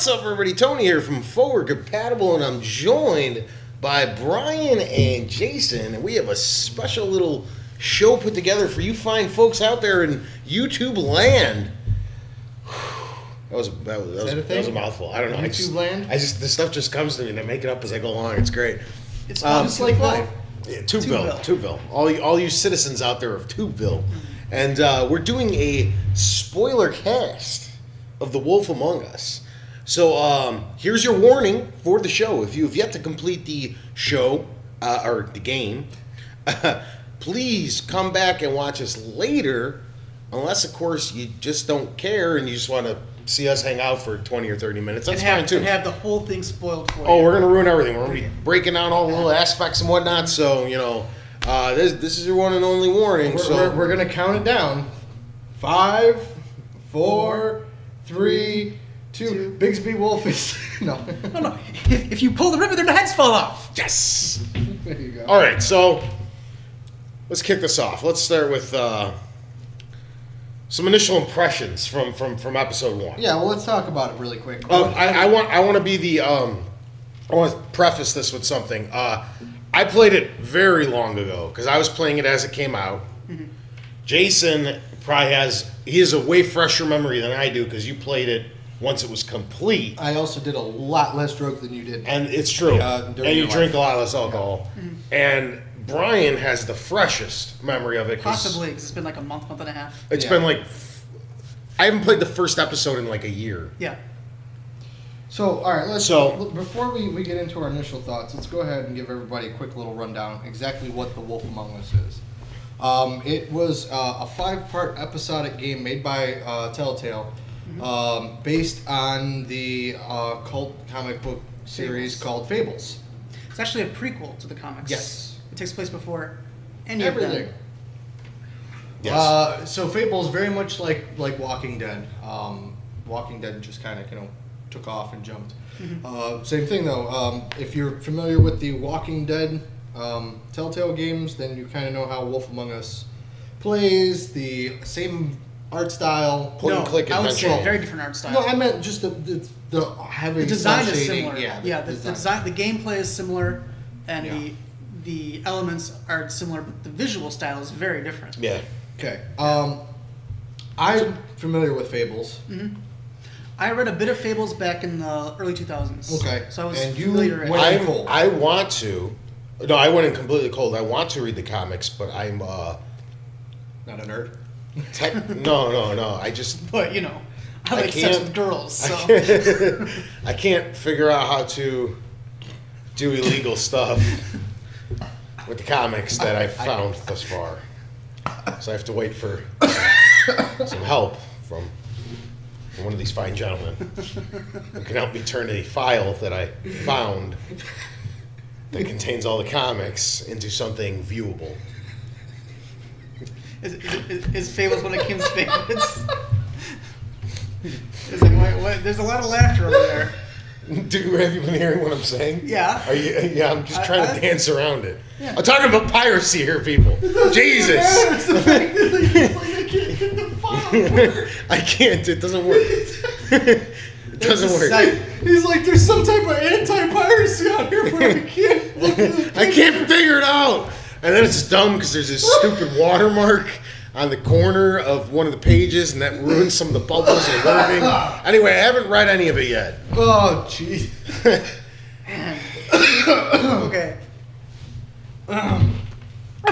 What's up, everybody? Tony here from Forward Compatible, and I'm joined by Bryan and Jason, and we have a special little show put together for you fine folks out there in YouTube land. That was a mouthful. I don't know. YouTube land? This stuff just comes to me, and I make it up as I go along. It's great. It's just like life. Yeah, Tubeville. All you citizens out there of Tubeville. And we're doing a spoiler cast of The Wolf Among Us. So here's your warning for the show. If you have yet to complete the show, or the game, please come back and watch us later, unless, of course, you just don't care and you just want to see us hang out for 20 or 30 minutes. That's fine, too. And have the whole thing spoiled for you. Oh, we're going to ruin everything. We're going to be breaking down all the little aspects and whatnot. So, this is your one and only warning. We're going to count it down. 5, 4, 3, 2. Bigsby Wolf is... No. If you pull the ribbon, their heads fall off. Yes. There you go. All right, so let's kick this off. Let's start with some initial impressions from episode 1. Yeah, well, let's talk about it really quick. I want to be the... I want to preface this with something. I played it very long ago because I was playing it as it came out. Mm-hmm. Jason probably has a way fresher memory than I do because you played it once it was complete. I also did a lot less drugs than you did. And it's true. And you drink a lot less alcohol. Yeah. Mm-hmm. And Bryan has the freshest memory of it. Possibly, because it's been like a month and a half. It's been like... I haven't played the first episode in like a year. Yeah. So, all right, before we get into our initial thoughts, let's go ahead and give everybody a quick little rundown exactly what The Wolf Among Us is. It was a 5-part episodic game made by Telltale, based on the cult comic book series called Fables. It's actually a prequel to the comics. Yes. It takes place before everything. of them. Yes. So Fables very much like Walking Dead. Walking Dead just kind of took off and jumped. Mm-hmm. Same thing though. If you're familiar with the Walking Dead Telltale games, then you kind of know how Wolf Among Us plays. The same art style. Point and click I would adventure. say very different art style. No, I meant just the heavy. The design is shading. similar. Yeah, the gameplay is similar, and the elements are similar, but the visual style is very different. Yeah. Okay. I'm familiar with Fables. Mm-hmm. I read a bit of Fables back in the early 2000s. Okay. So I was and familiar. I want to. No, I went in completely cold. I want to read the comics, but I'm not a nerd. No. I just. But I like sex with girls. So I can't figure out how to do illegal stuff with the comics that I've found thus far. So I have to wait for some help from one of these fine gentlemen who can help me turn a file that I found that contains all the comics into something viewable. Is Fables one of Kim's favorites? There's a lot of laughter over there. Have you been hearing what I'm saying? Yeah. Yeah, I'm just trying to dance around it. Yeah. I'm talking about piracy here, people. Jesus. I can't. It doesn't work. It doesn't work. He's like, there's some type of anti-piracy out here, but I can't figure it out. And then it's dumb because there's this stupid watermark on the corner of one of the pages, and that ruins some of the bubbles and learning. Anyway, I haven't read any of it yet. Oh, jeez. Okay. All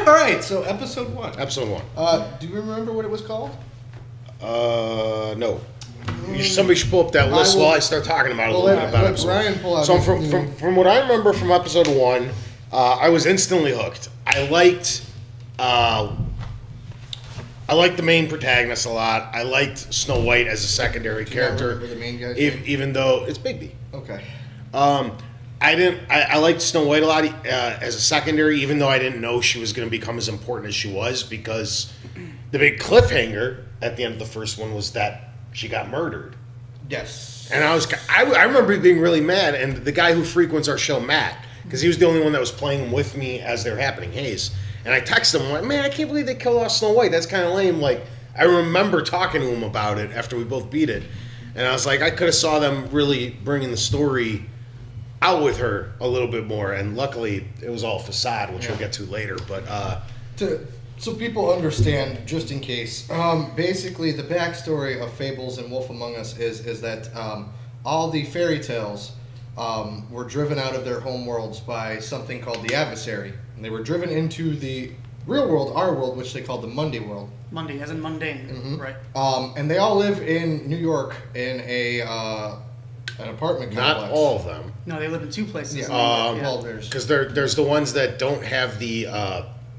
right, so episode 1. Episode 1. Do you remember what it was called? No. Somebody should pull up that list while I start talking about a little bit about episode. Bryan pull out. So from what I remember from episode 1, I was instantly hooked. I liked the main protagonist a lot. I liked Snow White as a secondary character. The main guy. Even though it's Bigby. Okay. I liked Snow White a lot as a secondary, even though I didn't know she was going to become as important as she was, because the big cliffhanger at the end of the first one was that she got murdered. Yes. And I remember being really mad, and the guy who frequents our show, Matt, because he was the only one that was playing with me as they're happening, Hayes. And I texted him, I'm like, man, I can't believe they killed off Snow White. That's kind of lame. Like, I remember talking to him about it after we both beat it. And I was like, I could have saw them really bringing the story out with her a little bit more. And luckily, it was all facade, which we'll get to later. But so people understand, just in case, basically the backstory of Fables and Wolf Among Us is that all the fairy tales were driven out of their home worlds by something called the adversary. And they were driven into the real world, our world, which they called the Monday world. Monday, as in mundane, right? And they all live in New York in an apartment complex. not all of them. No, they live in two places. Yeah. Yeah. Because there's the ones that don't have the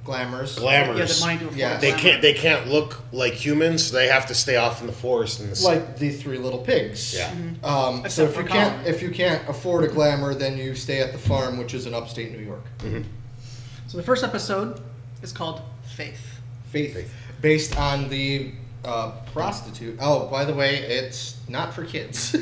Glamours. glamours. Yeah, the money to afford Yeah. glamour. They can't look like humans. They have to stay off in the forest and the Like the Three Little Pigs. Yeah. So Except if for you Colin. if you can't afford a glamour, then you stay at the farm, which is in upstate New York. So the first episode is called Faith. Faith. Based on the prostitute. Oh, by the way, it's not for kids.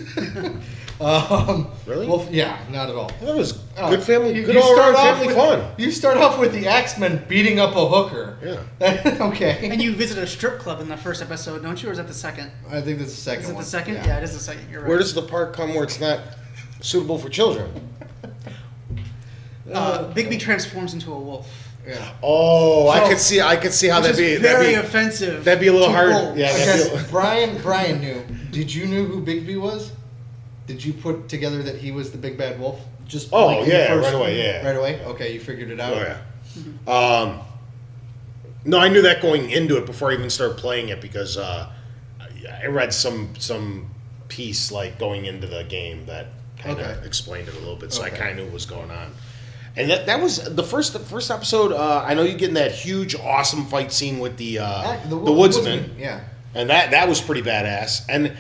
Really? Well, yeah, not at all. That was good family, You- good you all start around off family with- fun. You start off with the Axemen beating up a hooker. Yeah. Okay. And you visit a strip club in the first episode, don't you? Or is that the second? I think that's the second Is it one. the second? Yeah, it is the second. You're right. Where does the part come where it's not suitable for children? Bigby transforms into a wolf. Yeah. Oh, I So- could see how Which that'd is be very that'd offensive. be a little to hard. wolves. Yeah, I that'd guess be, Brian knew. Did you know who Bigby was? Did you put together that he was the big bad wolf? Just Oh, like in the yeah, first- right away, yeah. Right away. Okay, you figured it out. oh yeah. No, I knew that going into it before I even started playing it because I read some piece like going into the game that kind of Okay. explained it a little bit, so I Okay. kind of knew what was going on. And that was the first episode. I know you get in that huge, awesome fight scene with the woodsman. Yeah. And that was pretty badass. And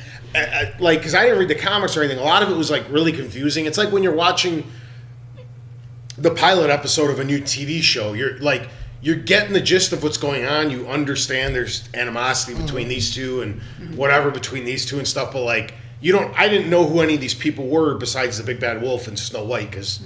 like, because I didn't read the comics or anything, a lot of it was like really confusing. It's like when you're watching the pilot episode of a new TV show. You're getting the gist of what's going on. You understand there's animosity between these two and whatever between these two and stuff. But like, I didn't know who any of these people were besides the Big Bad Wolf and Snow White, because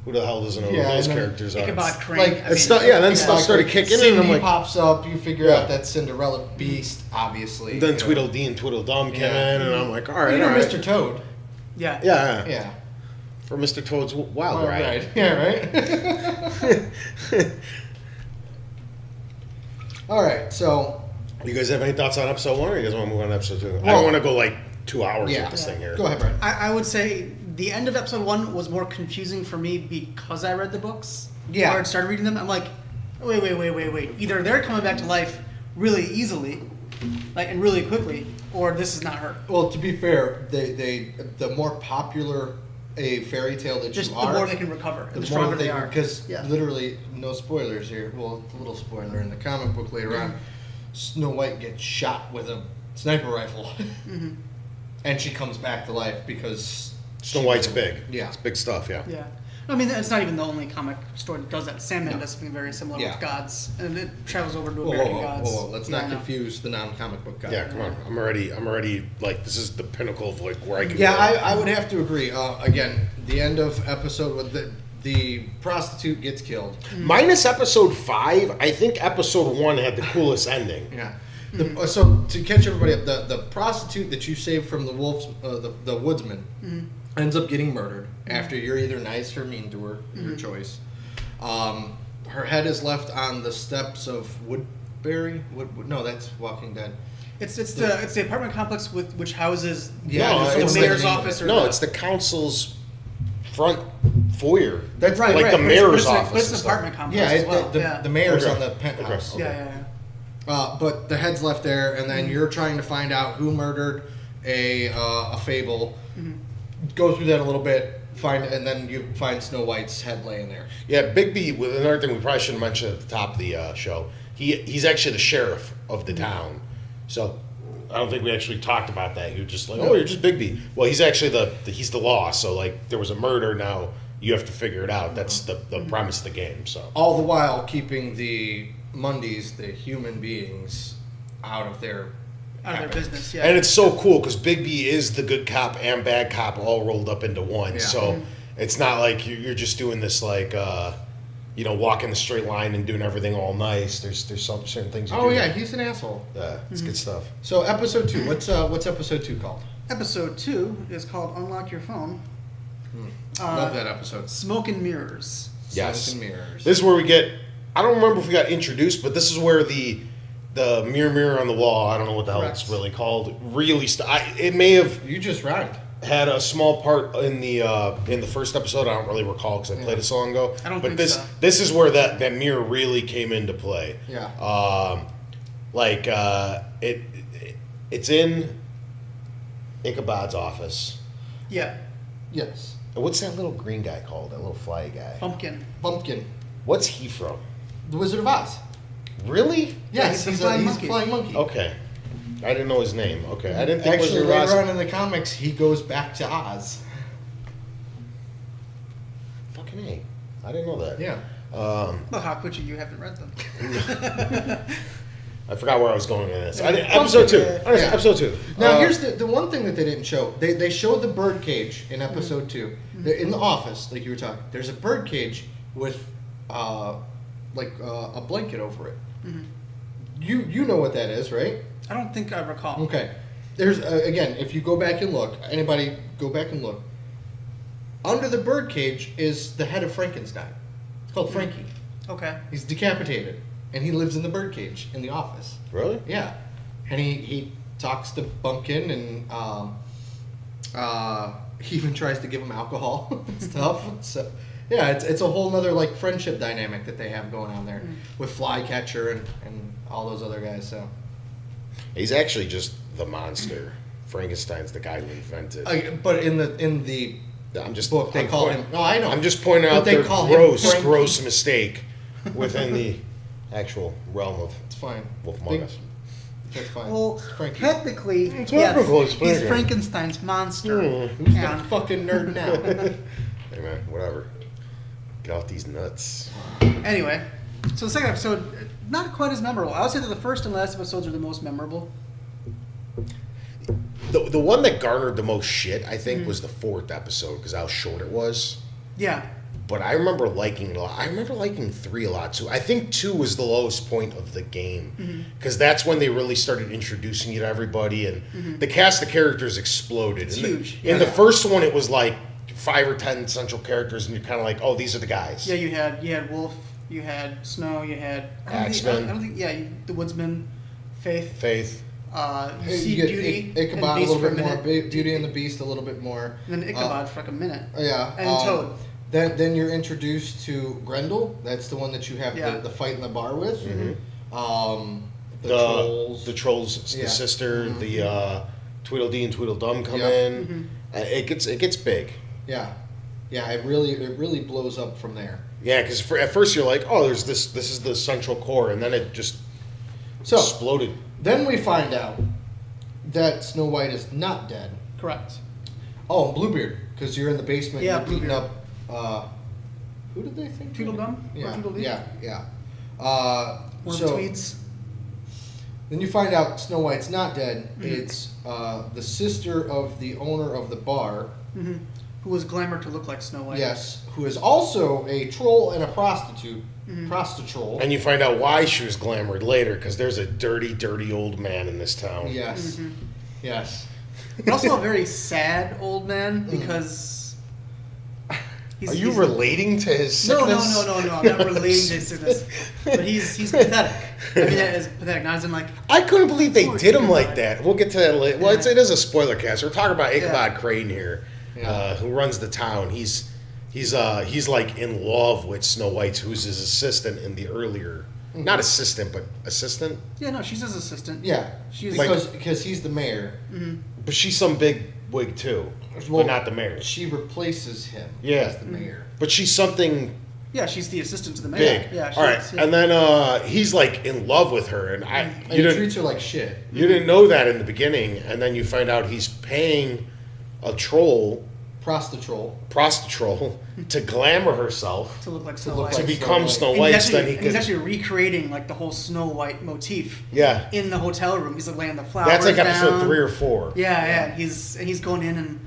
who the hell doesn't know Yeah, who those and then characters are? Ichabod Crane. Like, I It's mean, stuff, yeah, then stuff Like, started kicking in, and I'm Cindy like, pops up. You figure Yeah. out that Cinderella Beast, obviously. then you know. Tweedledee and Tweedledum came Yeah. in, and I'm like, all right, You know all right. Mr. Toad. Yeah. Yeah, Yeah. for Mr. Toad's Wild Well, Ride. right. Yeah, right. All right, so You guys have any thoughts on episode 1, or you guys want to move on to episode 2? I Well- don't want to go like 2 hours yeah. with this thing here. Go ahead, Brian. I would say the end of episode 1 was more confusing for me because I read the books. Yeah. Or I started reading them. I'm like, wait. Either they're coming back to life really easily, like, and really quickly, or this is not her. Well, to be fair, the more popular a fairy tale that Just you the are, more they can recover, the more stronger they are. Because Yeah. literally, no spoilers here. Well, a little spoiler in the comic book later on. Snow White gets shot with a sniper rifle, and she comes back to life because Snow White's big. Yeah. It's big stuff, yeah. Yeah. I mean, it's not even the only comic story that does that. Sandman does something very similar Yeah. with gods, and it travels over to Whoa, American whoa, gods. whoa, whoa. Let's Yeah, not I know. confuse the non-comic book guy. Yeah, come on. I'm already, like, this is the pinnacle of, like, where I can Yeah, go. I would have to agree. Again, the end of episode with the prostitute gets killed. Minus episode 5, I think episode 1 had the coolest ending. Yeah. So to catch everybody up, the prostitute that you saved from the wolves, the woodsman, ends up getting murdered after you're either nice or mean to her, your choice. Her head is left on the steps of Woodbury. No, that's Walking Dead. It's the apartment complex which houses Yeah, No, the it's mayor's the- office. Or No, the, it's the council's front foyer. That's right, like right. the but it's- mayor's but office it's and an stuff. apartment complex Yeah, as well. the mayor's Okay. on the penthouse. Okay. Yeah. But the head's left there, and then you're trying to find out who murdered a fable. Go through that a little bit, and then you find Snow White's head laying there. Yeah, Bigby, with another thing we probably should have mentioned at the top of the show, he's actually the sheriff of the town. So I don't think we actually talked about that. You're just like, oh, you're just Bigby. Well, he's actually he's the law. So, like, there was a murder, now you have to figure it out. That's the premise of the game. So All the while keeping the Mundies, the human beings, out of their business. Yeah. And it's so cool because Bigby is the good cop and bad cop all rolled up into one. Yeah. So it's not like you're just doing this like, walking the straight line and doing everything all nice. There's some certain things you do. Oh yeah, he's an asshole. Yeah, it's good stuff. So episode 2, what's episode 2 called? episode 2 is called Unlock Your Phone. Love that episode. Smoke and Mirrors. Yes. Smoke and mirrors. This is where we get. I don't remember if we got introduced, but this is where the mirror on the wall. I don't know what the hell it's really called. Really, it may have. You just rhymed. Had a small part in the first episode. I don't really recall because I played it so long ago. I don't but think this so. this is where that mirror really came into play. Yeah. It's in Ichabod's office. Yeah. Yes. And what's that little green guy called? That little fly guy. Pumpkin. Bumpkin. What's he from? The Wizard of Oz. Really? Yes, he's he's a flying a monkey. flying monkey. Okay. I didn't know his name. Okay. I didn't think Actually, Wizard of later Oz. on in the comics, he goes back to Oz. Fucking A. I didn't know that. Yeah. Well, how could you? You haven't read them. I forgot where I was going with this. Yeah. Episode 2. Yeah. Episode 2. Now, here's the one thing that they didn't show. They showed the bird cage in episode 2. They're in the office, like you were talking. There's a bird cage with a blanket over it. Mhm. You know what that is, right? I don't think I recall. Okay. There's again, if you go back and look, anybody go back and look. Under the bird cage is the head of Frankenstein. It's called Frankie. Okay. He's decapitated, and he lives in the bird cage in the office. Really? Yeah, and he talks to Bumpkin, and he even tries to give him alcohol and stuff. So yeah, it's a whole nother like friendship dynamic that they have going on there with Flycatcher and all those other guys. So He's actually just the monster. Frankenstein's the guy who invented. but in the I'm just book they I'm call point- him. No, I know. I'm just pointing But out they their call him Frankie. gross mistake within the actual realm of It's fine. Wolf Among They- Us. That's fine. Well, It's Frankie. technically, It's yes, technical, it's he's Frankie. Frankenstein's monster. Who's that And fucking nerd now? Hey man, whatever. Get off these nuts. anyway, so the second episode, not quite as memorable. I would say that the first and last episodes are the most memorable. The one that garnered the most shit, I think, was the 4th episode because how short it was. Yeah. But I remember liking it a lot. I remember liking 3 a lot too. I think 2 was the lowest point of the game because that's when they really started introducing you to everybody and the cast of characters exploded. It's in huge. In the first one, it was like 5 or 10 central characters, and you're kind of like, oh, these are the guys. Yeah, you had Wolf, you had Snow, you had Axeman. I don't think the Woodsman, Faith. Faith. You see get Beauty Ichabod and a Beast little for a bit more. minute, Beauty and the Beast a little bit more. and then Ichabod for like a minute. Yeah. And Toad. Then you're introduced to Grendel. That's the one that you have Yeah. the fight in the bar with. Mhm. The trolls. The trolls, Yeah. the sister, the Tweedledee and Tweedledum come Yeah. in. It gets big. Yeah. Yeah. It really blows up from there. Yeah, because at first you're like, oh, there's this is the central core, and then it just exploded. Then we find out that Snow White is not dead. Correct. Oh, and Bluebeard, because you're in the basement. Yeah, you're beating Bluebeard. up. Who did they think? Tweedledum? Or Yeah. Tweedledee? Yeah. One So of the Tweeds. then you find out Snow White's not dead. It's the sister of the owner of the bar. Who was glamored to look like Snow White. Yes, who is also a troll and a prostitute. Prostitutroll. And you find out why she was glamored later, because there's a dirty, dirty old man in this town. Yes. Yes. But also a very sad old man because Are you relating to his No, sickness? no. I'm not relating to his sickness. But he's pathetic. I mean, that is pathetic. Not as in like, I couldn't believe they Poor did him guy. like that. We'll get to that later. Well, Yeah. it is a spoiler cast. We're talking about Ichabod Yeah. Crane here, Yeah. who runs the town. He's like in love with Snow White, who's his assistant in the earlier, not assistant, but assistant. yeah, no, she's his assistant. Yeah. She's Because he's the mayor. But she's some big wig too, Well, but not the mayor. She replaces him Yeah. as the mayor. But she's something yeah, she's the assistant to the mayor. big. Yeah, All right, she's- and then he's like in love with her, and And you he didn't treats her like shit. you didn't know that in the beginning, and then you find out he's paying a troll. Prostitutroll. Prostitute to glamour herself to look like Snow look White. to like become Snow Snow And White. he's So then actually, he and he's could. actually recreating like the whole Snow White motif Yeah, in the hotel room. He's like laying the flowers that's like episode down. 3 or 4. Yeah. He's going in and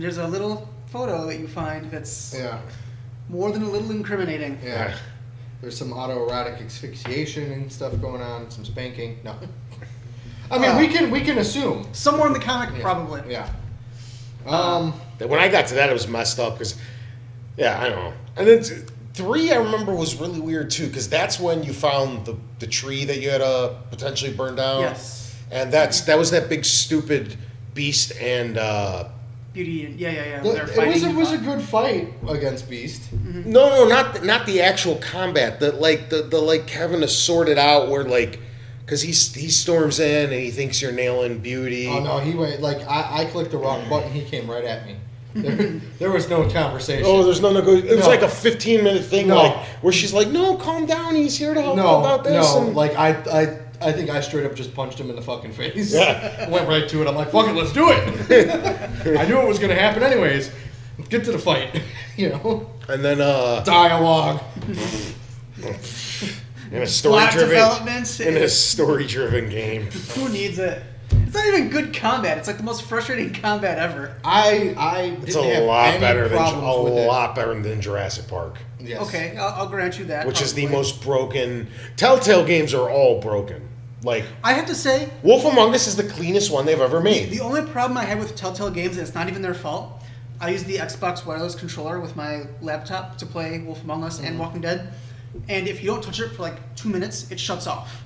there's a little photo that you find that's Yeah. more than a little incriminating. Yeah. There's some autoerotic asphyxiation and stuff going on, some spanking. No. I mean, we can assume. Somewhere in the comic, Yeah. probably. Yeah. When I got to that, it was messed up because, yeah, I don't know. And then 3, I remember, was really weird too because that's when you found the tree that you had potentially burned down. Yes. And that was that big stupid beast and. Beauty and yeah. It was a good fight against Beast. No, not the actual combat. The having to sort it out where because he storms in and he thinks you're nailing Beauty. Oh no, he went I clicked the wrong button. He came right at me. There was no conversation. Oh, there's no negotiation. It was like a 15-minute thing, No. where she's like, "No, calm down. He's here to help you No, about this." no, And I think I straight up just punched him in the fucking face. Yeah. Went right to it. I'm like, fuck it, let's do it. I knew it was going to happen anyways. Let's get to the fight. And then Dialogue. in a Plot developments. in a story-driven game. Who needs it? It's not even good combat. It's like the most frustrating combat ever. I It's didn't a have lot any better problems with it. than Jurassic Park, Yes. Okay, I'll grant you that. which is the probably. most broken. Telltale games are all broken. I have to say, Wolf Among Us is the cleanest one they've ever made. the only problem I have with Telltale games, and it's not even their fault, I use the Xbox wireless controller with my laptop to play Wolf Among Us and Walking Dead, and if you don't touch it for 2 minutes, it shuts off.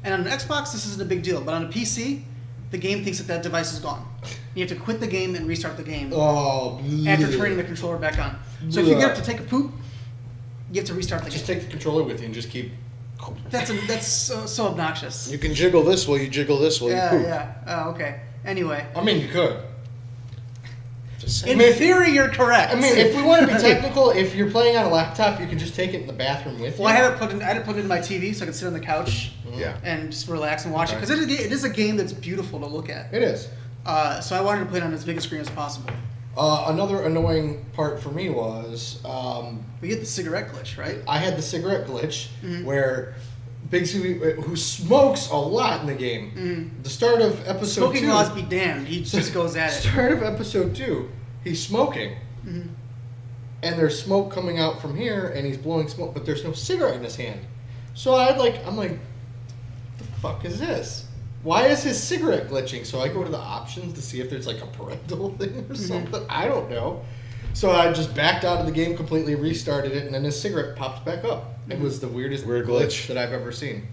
And on an Xbox, this isn't a big deal, but on a PC, the game thinks that device is gone. You have to quit the game and restart the game Oh, after turning the controller back on. So if you get up to take a poop, you have to restart the just game. take the controller with you and just keep. That's so obnoxious. You can jiggle this while you jiggle this while you poop. Yeah. Oh, okay. Anyway, I mean, you could. Just saying. in theory, you're correct. I mean, if we want to be technical, if you're playing on a laptop, you can just take it in the bathroom with you. Well, I had it plugged into my TV, so I could sit on the couch Yeah. and just relax and watch it. Okay. Because it is a game that's beautiful to look at. It is. So I wanted to play it on as big a screen as possible. Another annoying part for me was We get the cigarette glitch, right? I had the cigarette glitch where Big C, who smokes a lot in the game, the start of episode Smoking 2. laws be damned. He just goes at it. Start of episode 2, he's smoking. And there's smoke coming out from here, and he's blowing smoke, but there's no cigarette in his hand. So I'm like, what the fuck is this? Why is his cigarette glitching? So I go to the options to see if there's a parental thing or something. I don't know. So I just backed out of the game completely, restarted it, and then his cigarette popped back up. It was the weirdest Weird glitch that I've ever seen.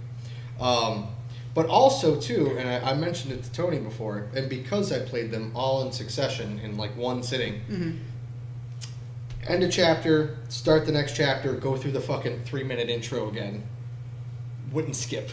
But also, too, and I mentioned it to Tony before, and because I played them all in succession in one sitting, end a chapter, start the next chapter, go through the fucking 3-minute intro again. Wouldn't skip.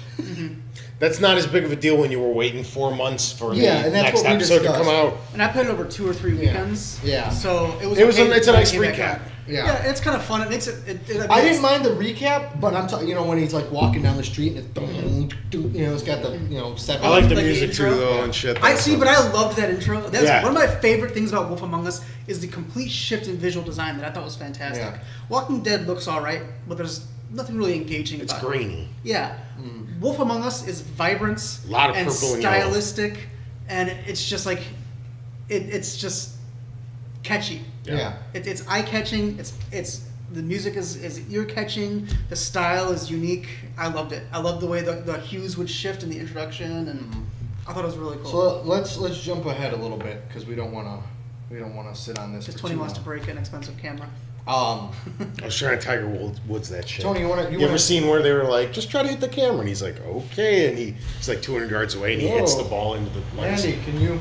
That's not as big of a deal when you were waiting 4 months for Yeah, the and that's next what we episode to discussed. come out. And I played it over 2 or 3 weekends. Yeah. So it was. It's okay a when I nice came back recap. out. Yeah. It's kind of fun. It makes it. I didn't mind the recap, but I'm talking, when he's walking down the street and it's got the, 7. I like the Like the music too, intro? though, and shit. I see, but I loved that intro. That's Yeah. one of my favorite things about Wolf Among Us is the complete shift in visual design that I thought was fantastic. Yeah. Walking Dead looks all right, but there's nothing really engaging It's about it. grainy. Yeah. Wolf Among Us is vibrant Lot of and purple and yellow. stylistic, and it's just it's just catchy. Yeah. It's eye catching. It's the music is ear catching. The style is unique. I loved it. I loved the way the hues would shift in the introduction, and I thought it was really cool. So let's jump ahead a little bit because we don't want to sit on this. Just for Tony too wants to long. break an expensive camera. I was trying to Tiger Woods that shit. Tony, you ever wanna- seen where they were like, just try to hit the camera? And he's like, okay. And he's like 200 yards away and he hits the ball into the lens. Andy, can you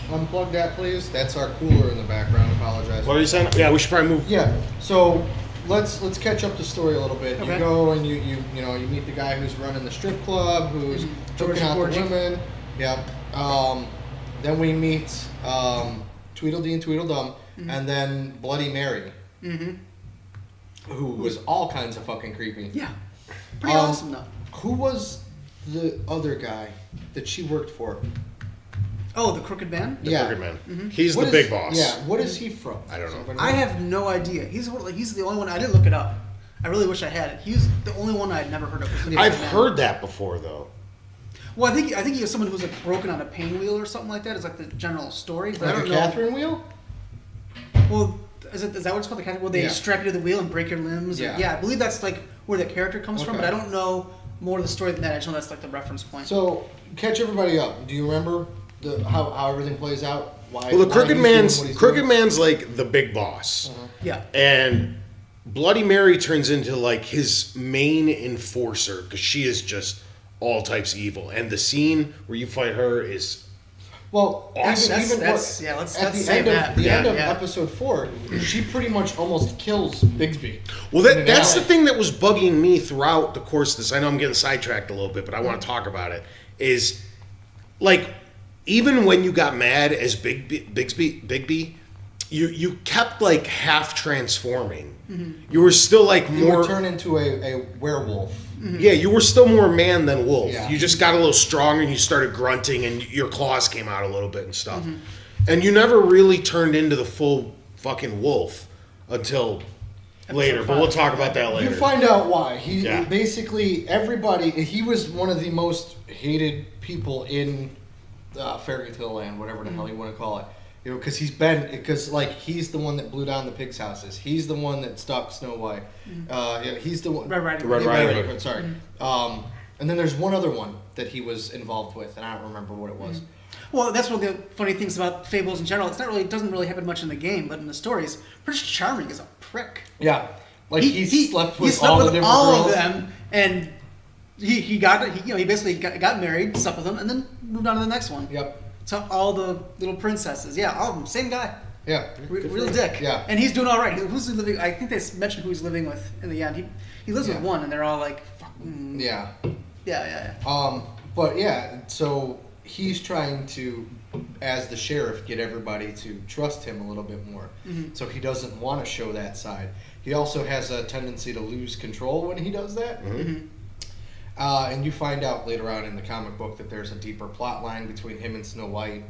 unplug that, please? That's our cooler in the background. Apologize. What are you saying? Yeah, we should probably move. Yeah. So let's catch up the story a little bit. Okay. You go and you meet the guy who's running the strip club, who's George choking out the Gorgie. women. Yeah. Then we meet Tweedledee and Tweedledum, and then Bloody Mary, who was all kinds of fucking creepy. Yeah. Pretty awesome though. Who was the other guy that she worked for? Oh, the Crooked Man? The Yeah. Crooked Man. He's What the is- big boss. Yeah. What is he from? I don't know. Does anybody I have no idea. He's the only one. I didn't look it up. I really wish I had it. He's the only one I'd never heard of. was the I've Crooked Man. heard that before, though. Well, I think he was someone who was broken on a pain wheel or something like that. It's like the general story, but I Like don't a know. Catherine wheel? Well, is that what it's called? The Catherine? Well, they Yeah. strap you to the wheel and break your limbs. Yeah. I believe that's where the character comes from, Okay. but I don't know more of the story than that. I just know that's the reference point. So catch everybody up. Do you remember how everything plays out? why. Well, the why Crooked he's doing Man's what he's Crooked doing. Man's like the big boss, Yeah. and Bloody Mary turns into like his main enforcer because she is just all types evil. And the scene where you fight her is Well, Awesome. even Let's at say the end that. of the Yeah. end of Yeah. episode 4, she pretty much almost kills Bigsby. well. in an That's the alley. thing that was bugging me throughout the course of this. I know I'm getting sidetracked a little bit, but I want to talk about it. Is like even when you got mad as Bigby, you kept like half transforming. You were still like You more. would turn into a werewolf. Yeah, you were still more man than wolf. Yeah. You just got a little stronger and you started grunting and your claws came out a little bit and stuff. And you never really turned into the full fucking wolf until later. But we'll talk about that later. You find out why. He Yeah. basically everybody. He was one of the most hated people in fairy tale land, whatever the hell you want to call it. You know, because he's the one that blew down the pigs' houses. He's the one that stopped Snow White. He's the one. Red Riding Red Hood. Riding Hood. Sorry. And then there's one other one that he was involved with, and I don't remember what it was. Well, that's one of the funny things about fables in general. It doesn't really happen much in the game, but in the stories, Prince Charming is a prick. Yeah, like he slept with slept all with the different all girls. of them, and he basically got married, slept with them, and then moved on to the next one. Yep. So all the little princesses, yeah, all of them, same guy, Yeah. real dick. Yeah. And he's doing all right. Who's he living? I think they mentioned who he's living with in the end. He lives with Yeah. one, and they're all like, Yeah. yeah. But yeah, so he's trying to, as the sheriff, get everybody to trust him a little bit more. So he doesn't want to show that side. He also has a tendency to lose control when he does that. And you find out later on in the comic book that there's a deeper plot line between him and Snow White.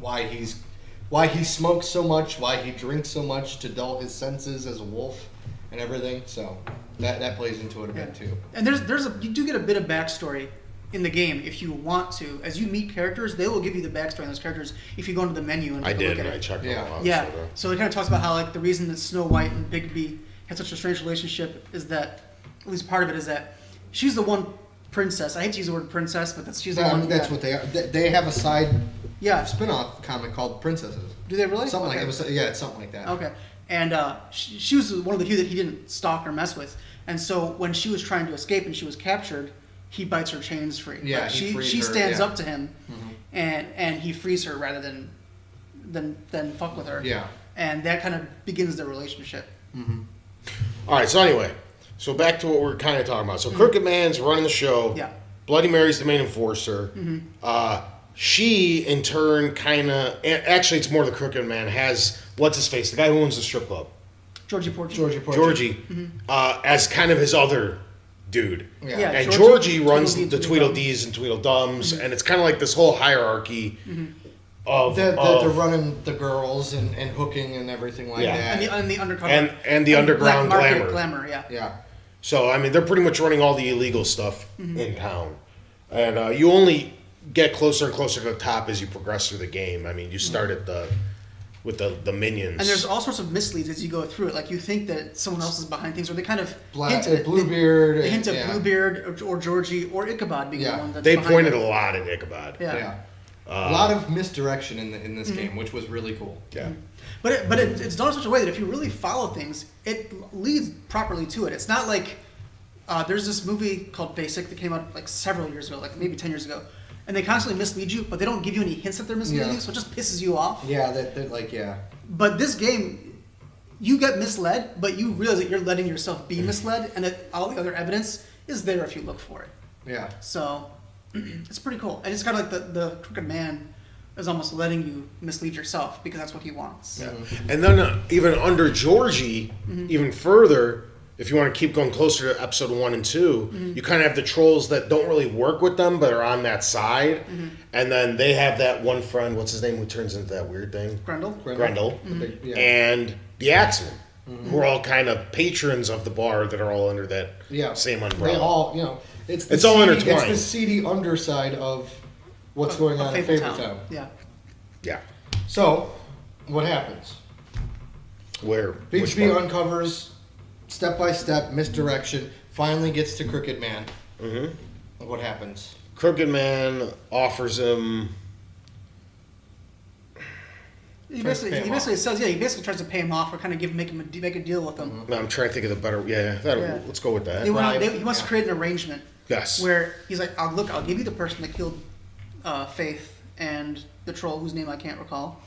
Why he smokes so much, why he drinks so much to dull his senses as a wolf, and everything. So that plays into it a bit too. And you do get a bit of backstory in the game if you want to. As you meet characters, they will give you the backstory on those characters if you go into the menu and I take a did, look and at I it. checked Yeah. it out. Yeah. So it kind of talks about how like the reason that Snow White and Bigby had such a strange relationship is that, at least part of it is that she's the one princess. I hate to use the word princess, but she's the one. That's what they are. They have a side Yeah. spin-off comic called Princesses. Do they really? Something Okay. like it was, yeah, it's something like that. Okay. And she was one of the few that he didn't stalk or mess with. And so when she was trying to escape and she was captured, he bites her chains free. Yeah, Like, he freed she her, stands yeah. up to him, and he frees her rather than fuck with her. Yeah. And that kind of begins their relationship. All right. So anyway, so back to what we're kind of talking about. So Crooked Man's running the show. Yeah. Bloody Mary's the main enforcer. She, in turn, kind of... Actually, it's more the Crooked Man has... What's his face? The guy who owns the strip club. Georgie Porgy. Georgie. As kind of his other dude. Yeah. Yeah. And Georgie, Georgie runs Tweedledee, the Tweedledees and Tweedledums, and it's kind of like this whole hierarchy of... They're of- running the girls and hooking and everything like Yeah. that. And the undercover. And the underground black market glamour. yeah. Yeah. So, I mean, they're pretty much running all the illegal stuff in town. And you only get closer and closer to the top as you progress through the game. I mean, you start at with the minions. And there's all sorts of misleads as you go through it. Like you think that someone else is behind things, or they kind of Black, hint at Bluebeard. They hint at yeah. Bluebeard or Georgie or Ichabod being Yeah. the one that's they behind pointed it. a lot at Ichabod. Yeah. Yeah. A lot of misdirection in this game, which was really cool. Yeah. But it's done in such a way that if you really follow things, it leads properly to it. It's not like there's this movie called Basic that came out like several years ago, like maybe 10 years ago, and they constantly mislead you, but they don't give you any hints that they're misleading Yeah. you, so it just pisses you off. Yeah, that like, yeah. But this game, you get misled, but you realize that you're letting yourself be misled, and that all the other evidence is there if you look for it. Yeah. So it's pretty cool. And it's kind of like the Crooked Man is almost letting you mislead yourself because that's what he wants. Yeah. And then even under Georgie, even further, if you want to keep going closer to episode 1 and 2, you kind of have the trolls that don't really work with them, but are on that side. And then they have that one friend, what's his name, who turns into that weird thing? Grendel? Grendel. Yeah. And the Axemen, who are all kind of patrons of the bar that are all under that Yeah. same umbrella. They all, you know, it's It's all seedy, intertwined. It's the seedy underside of what's going on in Fabletown. Yeah. Yeah. So, what happens? Where? which Bixby part? uncovers step by step misdirection. Finally gets to Crooked Man. What happens? Crooked Man offers him... He basically says, he basically tries to pay him off or kind of make a deal with him. No, I'm trying to think of the better. Let's go with that. He wants to create an arrangement. Yes. Where he's like, I'll give you the person that killed Faith and the troll whose name I can't recall.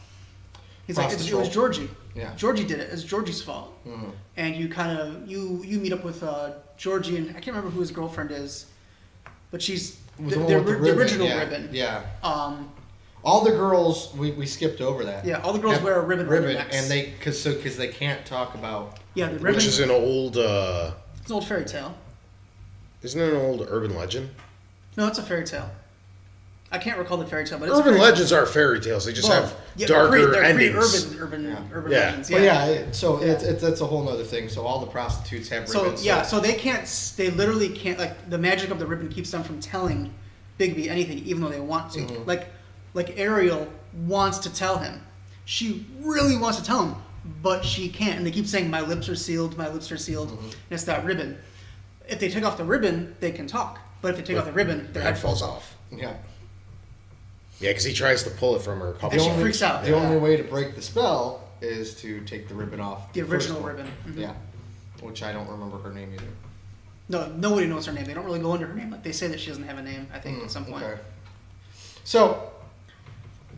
He's like, it was Georgie. Yeah. Georgie did it. It's Georgie's fault. Mm-hmm. And you kind of you meet up with Georgie, and I can't remember who his girlfriend is, but she's the original ribbon. Yeah. All the girls we skipped over that. Yeah, all the girls wear a ribbon around their necks. And because they can't talk about. Yeah, the ribbon. Which is an old. It's an old fairy tale. Isn't it an old urban legend? No, it's a fairy tale. I can't recall the fairy tale, but urban legends are fairy tales. They just have darker endings. Urban legends. Yeah. It's a whole other thing. So all the prostitutes have ribbons. So they literally can't, like, the magic of the ribbon keeps them from telling Bigby anything, even though they want to. Mm-hmm. Like Ariel wants to tell him. She really wants to tell him, but she can't. And they keep saying, my lips are sealed, mm-hmm. And it's that ribbon. If they take off the ribbon, they can talk. But if they take off the ribbon, their head falls off. Yeah. Yeah, because he tries to pull it from her a couple times. She freaks out. The only way to break the spell is to take the ribbon off. The original ribbon. Mm-hmm. Yeah. Which I don't remember her name either. No, nobody knows her name. They don't really go into her name. Like, they say that she doesn't have a name, I think, at some point. Okay. So,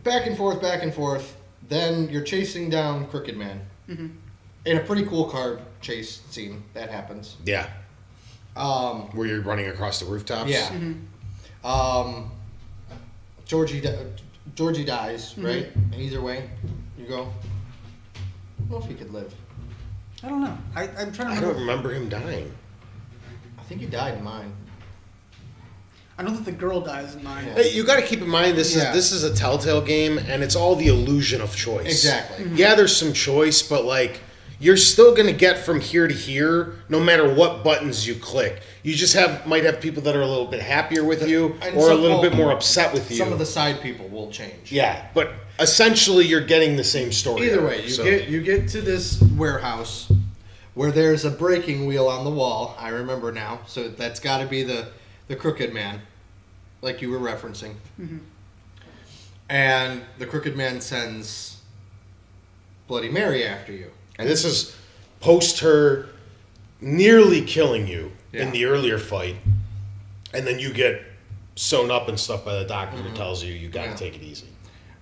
back and forth. Then you're chasing down Crooked Man. Mm-hmm. In a pretty cool car chase scene. That happens. Yeah. Where you're running across the rooftops? Yeah. Mm-hmm. Georgie dies, mm-hmm. right? And either way, you go, I don't know if he could live. I don't know. I'm trying to remember. I don't remember him dying. I think he died in mine. I don't think the girl dies in mine. Hey, you got to keep in mind this is a Telltale game, and it's all the illusion of choice. Exactly. Mm-hmm. Yeah, there's some choice, but like you're still going to get from here to here, no matter what buttons you click. You just might have people that are a little bit happier with you, or a little bit more upset with you. Some of the side people will change. Yeah, but essentially you're getting the same story. Either way, you get to this warehouse where there's a breaking wheel on the wall. I remember now, so that's got to be the Crooked Man, like you were referencing. Mm-hmm. And the Crooked Man sends Bloody Mary after you. And this is post her nearly killing you in the earlier fight. And then you get sewn up and stuff by the doctor who tells you got to take it easy.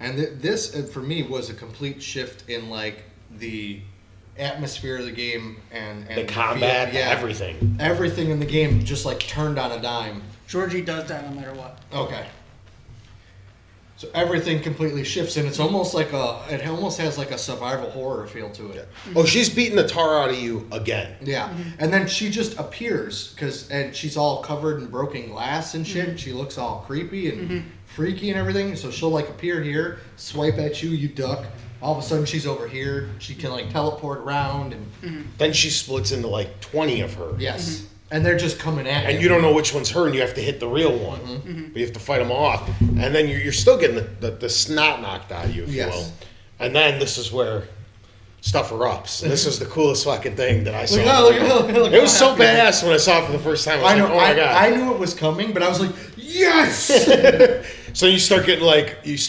And this, for me, was a complete shift in, like, the atmosphere of the game and the combat, everything. Everything in the game just, like, turned on a dime. Georgie does die no matter what. Okay. So everything completely shifts, and it's almost like it almost has like a survival horror feel to it. Oh, she's beating the tar out of you again. Yeah, and then she just appears and she's all covered in broken glass and shit. Mm-hmm. She looks all creepy and freaky and everything. So she'll like appear here, swipe at you, you duck. All of a sudden she's over here. She can like teleport around, and then she splits into like 20 of her. Yes. Mm-hmm. And they're just coming at you. And you don't know which one's her, and you have to hit the real one. Mm-hmm. But you have to fight them off. And then you're still getting the snot knocked out of you, if you will. And then this is where stuff erupts. And this is the coolest fucking thing that I saw. Look, it was so badass when I saw it for the first time. I was like, oh my God. I knew it was coming, but I was like, yes! So you start getting He's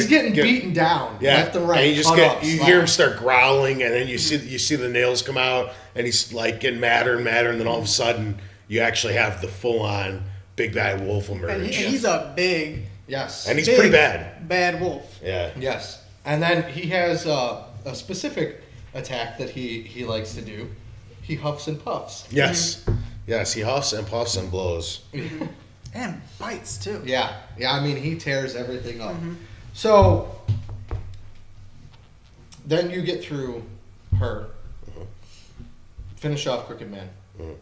getting beaten down left and right. And you hear him start growling, and then you see the nails come out, and he's like getting madder and madder, and then all of a sudden you actually have the full on big bad wolf emerge. And he's a big and he's pretty bad wolf. Yeah. Yes. And then he has a specific attack that he likes to do. He huffs and puffs. Yes. Yes, he huffs and puffs and blows. And bites, too. Yeah. I mean, he tears everything up. Mm-hmm. So, then you get through her. Mm-hmm. Finish off Crooked Man. Mm-hmm.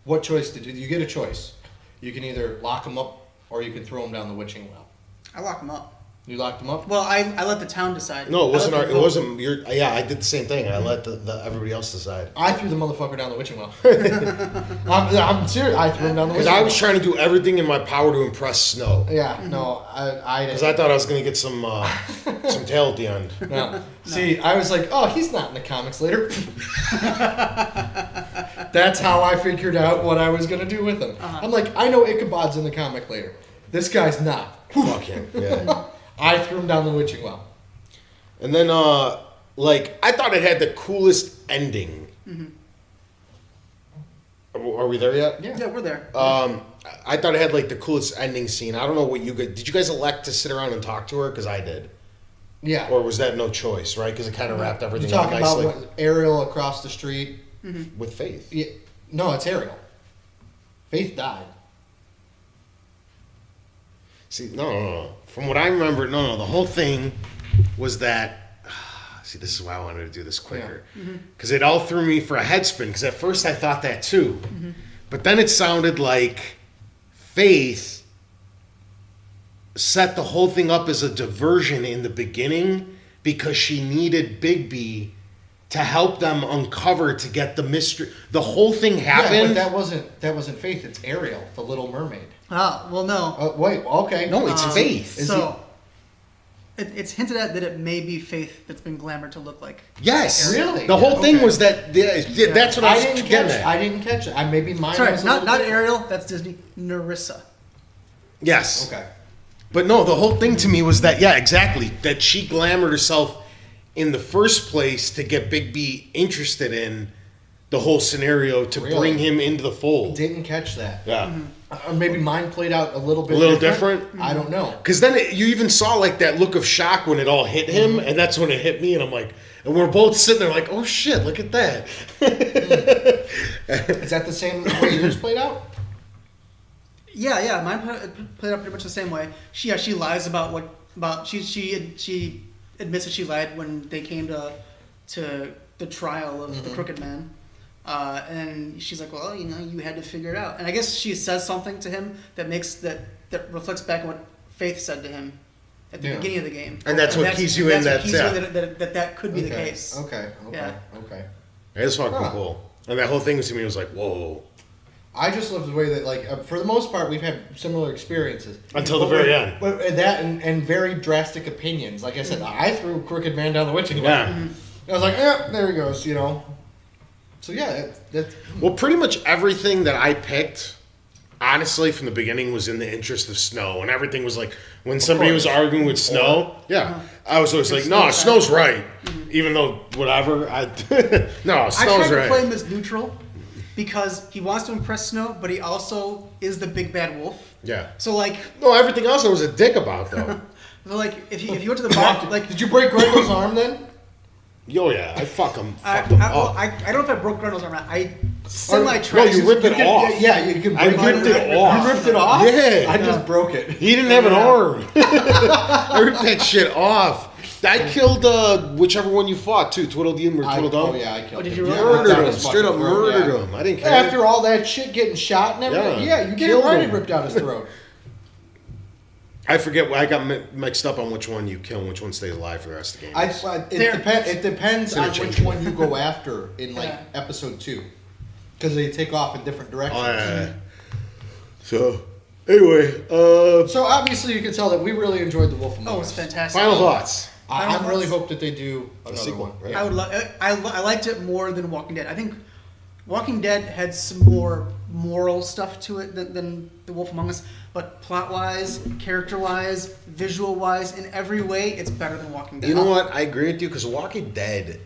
What choice did you get? A choice. You can either lock him up or you can throw him down the witching well. I lock him up. You locked him up? Well, I let the town decide. No, it wasn't your. Yeah, I did the same thing. I let everybody else decide. I threw the motherfucker down the witching well. I'm serious. I threw him down the witching well. Because I was trying to do everything in my power to impress Snow. Yeah, no, I didn't. Because I thought I was going to get some tail at the end. No. See, I was like, oh, he's not in the comics later. That's how I figured out what I was going to do with him. I'm like, I know Ichabod's in the comic later. This guy's not. Fuck him. Yeah. I threw him down the witching well. And then, like, I thought it had the coolest ending. Mm-hmm. Are we there yet? Yeah, we're there. I thought it had, like, the coolest ending scene. I don't know what you guys... Did you guys elect to sit around and talk to her? Because I did. Yeah. Or was that no choice, right? Because it kind of wrapped You're everything up talking about nicely. what, Ariel across the street. With Faith. Yeah. No, it's Ariel. Faith died. See, no. From what I remember, no. The whole thing was that... See, this is why I wanted to do this quicker. Because it all threw me for a headspin. Because at first I thought that too. But then it sounded like Faith set the whole thing up as a diversion in the beginning because she needed Bigby to help them uncover to get the mystery. The whole thing happened. Yeah, but that wasn't Faith. It's Ariel, the Little Mermaid. Ah, well, no. Wait, okay. No, it's Faith. It's hinted at that it may be Faith that's been glamored to look like. Yes. Really? The whole thing Okay. was that. That's what I was getting at. I didn't catch it. Maybe mine Sorry, was a not little different. Ariel. That's Disney. Narissa. Yes. Okay. But no, the whole thing to me was that, yeah, exactly. That she glamored herself in the first place to get Big B interested in the whole scenario to Really? bring him into the fold. Didn't catch that. Yeah. Or maybe mine played out a little bit A little different? I don't know. Because then you even saw like that look of shock when it all hit him, and that's when it hit me, and I'm like, and we're both sitting there like, oh shit, look at that. Is that the same way yours played out? Yeah. Mine played out pretty much the same way. She lies about she admits that she lied when they came to the trial of the Crooked Man. And she's like, well, you had to figure it out. And I guess she says something to him that reflects back on what Faith said to him at the beginning of the game. And that's what keys you in that could be the case. Okay. Yeah. Okay. It was fucking Huh. cool. And that whole thing to me was like, whoa. I just love the way that, like, for the most part, we've had similar experiences. Until the very end. But that and very drastic opinions. Like I said, I threw Crooked Man down the witching rod. Yeah. I was like, there he goes, So yeah, that's Well, pretty much everything that I picked, honestly, from the beginning was in the interest of Snow. And everything was like, when somebody was arguing with Snow, I was always like, no, Snow's right. Even though, whatever, no, Snow's I tried to right. play him as neutral because he wants to impress Snow, but he also is the big bad wolf. Yeah. So like, No, everything else I was a dick about, though. if you go to the bar, like, Did you break Gregor's arm then? Yo, yeah, I fuck him I up. don't know if I broke Grundle's arm or not. I semi-tried. No, you rip it off. Yeah, you can I break ripped it off. You ripped it off? Yeah. I just broke it. He didn't have an arm. I ripped that shit off. I killed whichever one you fought, too. Twiddledum or Twiddledum. Oh, yeah, I killed did him. you really? Yeah, ripped out Murdered him. his Straight up fucking throat, murdered yeah. him. I didn't care. After all that shit getting shot and everything, Yeah. you get it Killed right him. and ripped out his throat. I forget. I got mixed up on which one you kill and which one stays alive for the rest of the game. It depends on which interchangeable. one you go after in episode 2, because they take off in different directions. So, anyway, So obviously you can tell that we really enjoyed the Wolf Among Oh, it's Us. fantastic. final thoughts. I really hope that they do another sequel, one. right? I would. I liked it more than Walking Dead. I think Walking Dead had some more moral stuff to it than The Wolf Among Us. But plot-wise, character-wise, visual-wise, in every way, it's better than Walking Dead. You know what? I agree with you because Walking Dead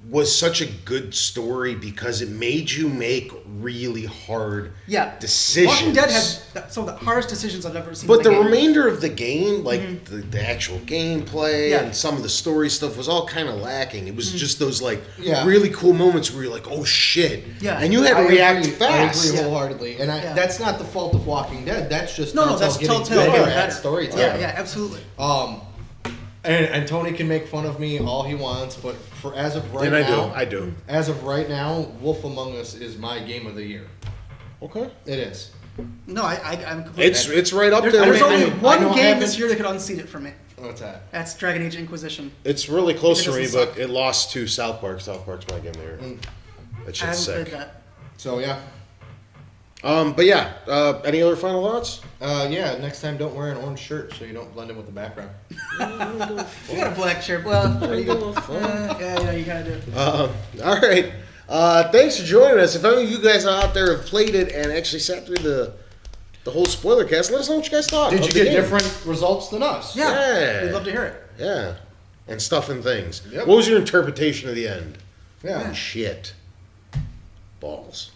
was such a good story because it made you make really hard decisions. Walking Dead has some of the hardest decisions I've ever seen. But in the a game. remainder of the game, like the actual gameplay Yeah. and some of the story stuff, was all kind of lacking. It was just those like Yeah. really cool moments where you're like, "Oh shit!" Yeah. and you had to react fast. I agree wholeheartedly, and that's not the fault of Walking Dead. That's just No, Telltale that's getting Telltale better getting at better. storytelling. Yeah, absolutely. And Tony can make fun of me all he wants, but as of right And now, I do. As of right now, Wolf Among Us is my game of the year. Okay, It is. No, I'm completely. it's right up there. There's with only me. one I know I game haven't- this year that could unseat it for me. What's that? That's Dragon Age Inquisition. It's really close It to me, doesn't but suck. it lost to South Park. South Park's my game there. That I shit's haven't sick. played that. So yeah, But yeah, any other final thoughts? yeah. Next time, don't wear an orange shirt so you don't blend in with the background. You got a black shirt. Well, you kind of do. All right. Thanks for joining us. If any of you guys out there have played it and actually sat through the whole spoiler cast, let us know what you guys thought. Did of you the get game. different results than us? Yeah, Yeah. we'd love to hear it. Yeah. and stuff and things. Yep. What was your interpretation of the end? Yeah. Shit. Balls.